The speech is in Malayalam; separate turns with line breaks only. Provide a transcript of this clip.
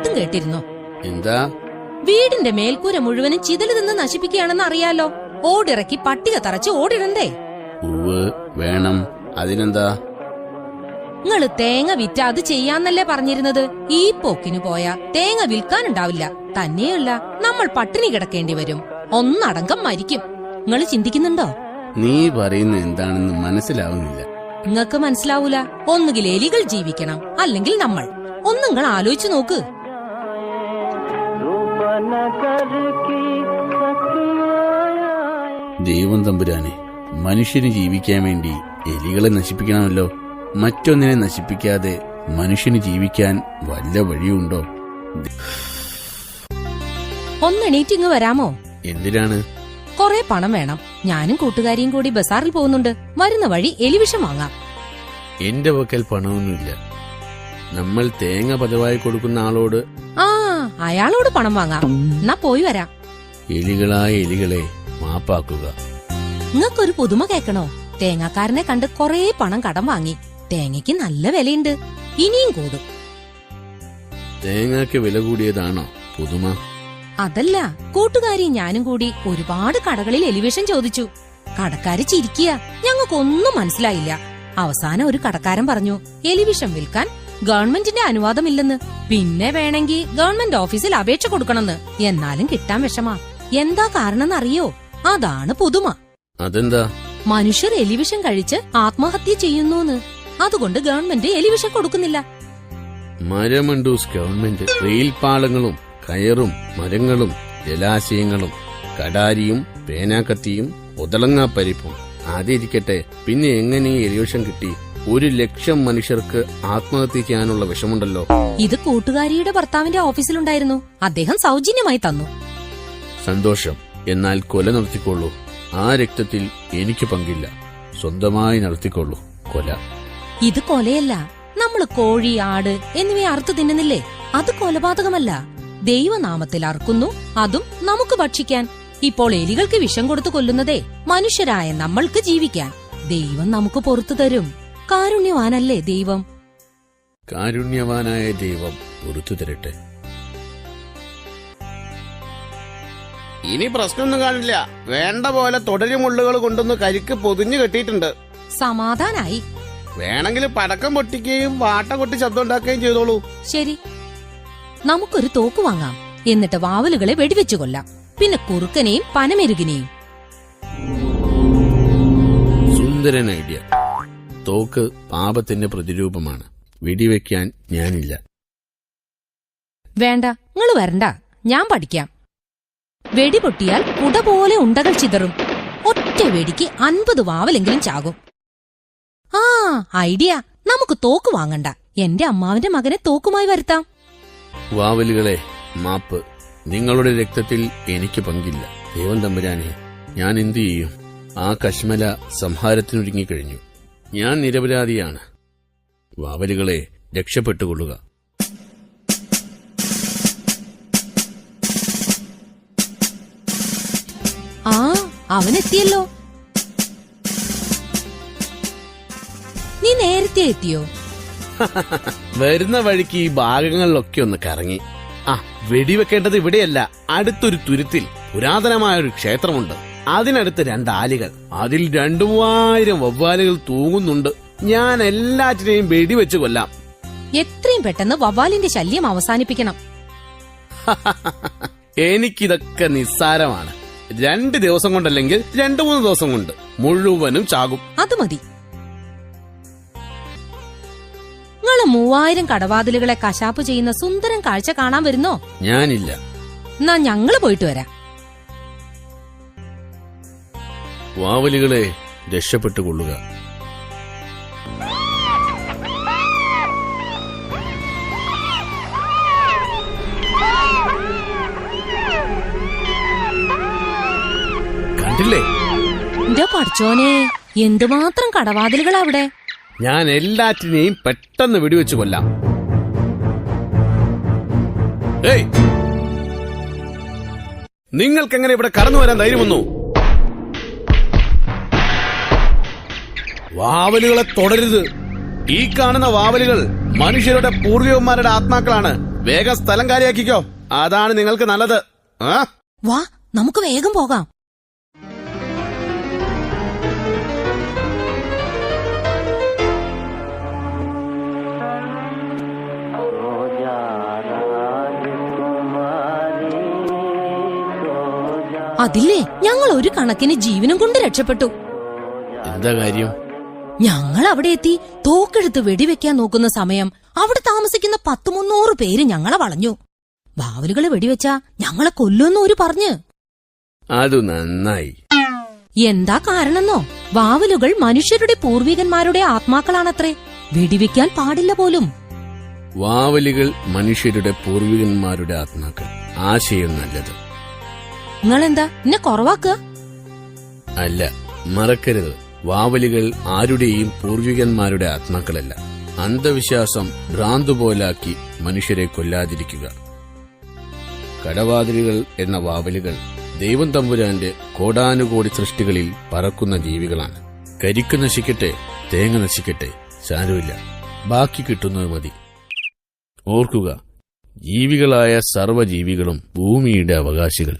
ഇതും കേട്ടിരുന്നു.
എന്താ?
വീടിന്റെ മേൽക്കൂര മുഴുവനും ചിതല് നിന്ന് നശിപ്പിക്കുകയാണെന്ന് അറിയാലോ. ഓടിറക്കി പട്ടിക തറച്ച് ഓടിടണ്ടേ?
വേണം. അതിനെന്താ?
നിങ്ങള് തേങ്ങ വിറ്റ അത് ചെയ്യാന്നല്ലേ പറഞ്ഞിരുന്നത്. ഈ പോക്കിന് പോയാ തേങ്ങ വിൽക്കാനുണ്ടാവില്ല. തന്നെയല്ല, നമ്മൾ പട്ടിണി കിടക്കേണ്ടി വരും. ഒന്നടങ്കം മരിക്കും. നിങ്ങള് ചിന്തിക്കുന്നുണ്ടോ?
നീ പറയുന്ന എന്താണെന്ന് മനസ്സിലാവുന്നില്ല.
നിങ്ങക്ക് മനസ്സിലാവൂല. ഒന്നുകിൽ എലികൾ ജീവിക്കണം, അല്ലെങ്കിൽ നമ്മൾ. ഒന്ന് നിങ്ങൾ ആലോചിച്ചു നോക്ക്.
ദൈവം തമ്പുരാനെ, മനുഷ്യന് ജീവിക്കാൻ വേണ്ടി എലികളെ നശിപ്പിക്കണമല്ലോ. മറ്റൊന്നിനെ നശിപ്പിക്കാതെ മനുഷ്യന് ജീവിക്കാൻ വല്ല വഴിയുണ്ടോ?
ഒന്നെണീറ്റിങ് വരാമോ?
എന്തിനാണ്?
കൊറേ പണം വേണം. ഞാനും കൂട്ടുകാരിയും കൂടി ബസാറിൽ പോകുന്നുണ്ട്. വരുന്ന വഴി എലിവിഷം വാങ്ങാം.
എന്റെ പക്കൽ പണമൊന്നുമില്ല. നമ്മൾ തേങ്ങ പതിവായി കൊടുക്കുന്ന ആളോട്
അയാളോട് പണം വാങ്ങാം. എന്നാ പോയി വരാം.
എലികളായ എലികളെ മാപ്പാക്കുക.
നിങ്ങൾക്കൊരു പുതുമ കേക്കണോ? തേങ്ങാക്കാരനെ കണ്ട് കൊറേ പണം കടം വാങ്ങി. തേങ്ങയ്ക്ക് നല്ല വിലയുണ്ട്. ഇനിയും കൂടും.
തേങ്ങയ്ക്ക് വില കൂടിയതാണോ പുതുമ?
അതല്ല, കൂട്ടുകാരി ഞാനും കൂടി ഒരുപാട് കടകളിൽ എലിവിഷം ചോദിച്ചു. കടക്കാര് ചിരിക്കുക. ഞങ്ങൾക്കൊന്നും മനസ്സിലായില്ല. അവസാനം ഒരു കടക്കാരൻ പറഞ്ഞു, എലിവിഷം വിൽക്കാൻ ഗവൺമെന്റിന്റെ അനുവാദമില്ലെന്ന്. പിന്നെ വേണമെങ്കിൽ ഗവൺമെന്റ് ഓഫീസിൽ അപേക്ഷ കൊടുക്കണമെന്ന്. എന്നാലും കിട്ടാൻ വിഷമാ. എന്താ കാരണമെന്നറിയോ? അതാണ് പുതുമ.
അതെന്താ?
മനുഷ്യർ എലിവിഷം കഴിച്ച് ആത്മഹത്യ ചെയ്യുന്നൂന്ന്. അതുകൊണ്ട് ഗവൺമെന്റ് എലിവിഷം കൊടുക്കുന്നില്ല.
മരമണ്ടൂസ് ഗവൺമെന്റ് റെയിൽപാളങ്ങളും കയറും മരങ്ങളും ജലാശയങ്ങളും കടാരിയും പേനാക്കത്തിയും ഉതളങ്ങാപ്പരിപ്പും അതിരിക്കട്ടെ, പിന്നെ എങ്ങനെ എലിവിഷം കിട്ടി? 1,00,000 മനുഷ്യർക്ക് ആത്മഹത്യ ചെയ്യാനുള്ള വിഷമുണ്ടല്ലോ.
ഇത് കൂട്ടുകാരിയുടെ ഭർത്താവിന്റെ ഓഫീസിലുണ്ടായിരുന്നു. അദ്ദേഹം സൗജന്യമായി തന്നു.
സന്തോഷം. എന്നാൽ കൊല നടത്തിക്കൊള്ളൂ. ആ രക്തത്തിൽ എനിക്ക് പങ്കില്ല. സ്വന്തമായി നടത്തിക്കൊള്ളൂ കൊല.
ഇത് കൊലയല്ല. നമ്മള് കോഴി, ആട് എന്നിവയെ അറുത്ത് തിന്നുന്നില്ലേ? അത് കൊലപാതകമല്ല. ദൈവനാമത്തിൽ അറുക്കുന്നു, അതും നമുക്ക് ഭക്ഷിക്കാൻ. ഇപ്പോൾ എലികൾക്ക് വിഷം കൊടുത്തു കൊല്ലുന്നതേ മനുഷ്യരായ നമ്മൾക്ക് ജീവിക്കാൻ. ദൈവം നമുക്ക് പുറത്തു തരും. കാരുണ്യവാനല്ലേ ദൈവം?
കാരുണ്യവാനായ ദൈവം പുറത്തു തരട്ടെ.
ഇനി പ്രശ്നമൊന്നും കാണില്ല. വേണ്ട പോലെ തുടരി മുള്ളുകൾ കൊണ്ടൊന്ന് കരിക്ക് പൊതിഞ്ഞു കെട്ടിയിട്ടുണ്ട്.
സമാധാനായി.
വേണമെങ്കിൽ പടക്കം പൊട്ടിക്കുകയും വാട്ട കൊട്ടി ശബ്ദം ഉണ്ടാക്കുകയും ചെയ്തോളൂ.
ശരി, നമുക്കൊരു തോക്ക് വാങ്ങാം. എന്നിട്ട് വാവലുകളെ വെടിവെച്ചു കൊല്ലാം. പിന്നെ കുറുക്കനെയും പനമെരുകിനെയും.
സുന്ദരൻ ഐഡിയ. തോക്ക് പാപത്തിന്റെ പ്രതിരൂപമാണ്. വെടിവെക്കാൻ ഞാനില്ല.
വേണ്ട, നിങ്ങള് വരണ്ട. ഞാൻ പഠിക്കാം. വെടി പൊട്ടിയാൽ കുട പോലെ ഉണ്ടകൾ ചിതറും. ഒറ്റ വെടിക്ക് 50 വാവലെങ്കിലും ചാകും. ഐഡിയ. നമുക്ക് തോക്ക് വാങ്ങണ്ട. എന്റെ അമ്മാവിന്റെ മകനെ തോക്കുമായി വരുത്താം.
വാവലുകളെ മാപ്പ്. നിങ്ങളുടെ രക്തത്തിൽ എനിക്ക് പങ്കില്ല. ദൈവം തമ്പുരാനെ, ഞാൻ എന്തു ചെയ്യും? ആ കശ്മല സംഹാരത്തിനൊരുങ്ങിക്കഴിഞ്ഞു. ഞാൻ നിരപരാധിയാണ്. വാവലുകളെ രക്ഷപ്പെട്ടുകൊള്ളുക.
അവനെത്തിയല്ലോ. നീ നേരത്തെ എത്തിയോ?
വരുന്ന വഴിക്ക് ഈ ഭാഗങ്ങളിലൊക്കെ ഒന്ന് കറങ്ങി. വെടിവെക്കേണ്ടത് ഇവിടെയല്ല, അടുത്തൊരു തുരുത്തിൽ പുരാതനമായൊരു ക്ഷേത്രമുണ്ട്. അതിനടുത്ത് 2 ആലികൾ. അതിൽ 2,000 വവ്വാലുകൾ തൂങ്ങുന്നുണ്ട്. ഞാൻ എല്ലാറ്റിനെയും വെടിവെച്ച് കൊല്ലാം.
എത്രയും പെട്ടെന്ന് വവ്വാലിന്റെ ശല്യം അവസാനിപ്പിക്കണം.
എനിക്കിതൊക്കെ നിസ്സാരമാണ്. 2 ദിവസം കൊണ്ടല്ലെങ്കിൽ 2-3 ദിവസം കൊണ്ട് മുഴുവനും ചാകും.
അത് മതി. നിങ്ങള് 3000 കടവാതിലുകളെ കശാപ്പ് ചെയ്യുന്ന സുന്ദരം കാഴ്ച കാണാൻ വരുന്നോ?
ഞാനില്ല.
എന്നാ ഞങ്ങള് പോയിട്ട് വരാം.
വാവലുകളെ രക്ഷപ്പെട്ടുകൊള്ളുക. കണ്ടില്ലേ?
എന്റെ പഠിച്ചോനെ, എന്തുമാത്രം കടവാതിലുകൾ അവിടെ.
ഞാൻ എല്ലാറ്റിനെയും പെട്ടെന്ന് വെടിവെച്ചു കൊല്ലാം. ഏയ്, നിങ്ങൾക്കെങ്ങനെ ഇവിടെ കടന്നു വരാൻ ധൈര്യം വന്നു? വാവലുകളെ തുടരുത്. ഈ കാണുന്ന വാവലുകൾ മനുഷ്യരുടെ പൂർവികന്മാരുടെ ആത്മാക്കളാണ്. വേഗം സ്ഥലം കാര്യാക്കിക്കോ. അതാണ് നിങ്ങൾക്ക് നല്ലത്. ആ
വാ, നമുക്ക് വേഗം പോകാം. അതില്ലേ, ഞങ്ങൾ ഒരു കണക്കിന് ജീവനും കൊണ്ട് രക്ഷപ്പെട്ടു.
എന്താ കാര്യം?
ഞങ്ങൾ അവിടെ എത്തി തോക്കെടുത്ത് വെടിവെക്കാൻ നോക്കുന്ന സമയം അവിടെ താമസിക്കുന്ന 200-300 പേര് ഞങ്ങളെ വളഞ്ഞു. വാവലുകളെ വെടിവെച്ചാ ഞങ്ങളെ കൊല്ലുമെന്നോര് പറഞ്ഞ്.
അത് നന്നായി.
എന്താ കാരണമെന്നോ? വാവലുകൾ മനുഷ്യരുടെ പൂർവികന്മാരുടെ ആത്മാക്കളാണത്രേ. വെടിവെക്കാൻ പാടില്ല പോലും.
വാവലികൾ മനുഷ്യരുടെ പൂർവികന്മാരുടെ ആത്മാക്കൾ. ആശയം നല്ലത്.
നിങ്ങളെന്താ എന്നെ കുറവാക്കുക?
അല്ല, മറക്കരുത്, വാവലികൾ ആരുടെയും പൂർവികന്മാരുടെ ആത്മാക്കളല്ല. അന്ധവിശ്വാസം ഭ്രാന്തുപോലാക്കി മനുഷ്യരെ കൊല്ലാതിരിക്കുക. കടവാതിലുകൾ എന്ന വാവലുകൾ ദൈവം തമ്പുരാന്റെ കോടാനുകോടി സൃഷ്ടികളിൽ പറക്കുന്ന ജീവികളാണ്. കരിക്ക് നശിക്കട്ടെ, തേങ്ങ നശിക്കട്ടെ, സാരമില്ല, ബാക്കി കിട്ടുന്നത് മതി. ഓർക്കുക, ജീവികളായ സർവ്വജീവികളും ഭൂമിയുടെ അവകാശികൾ.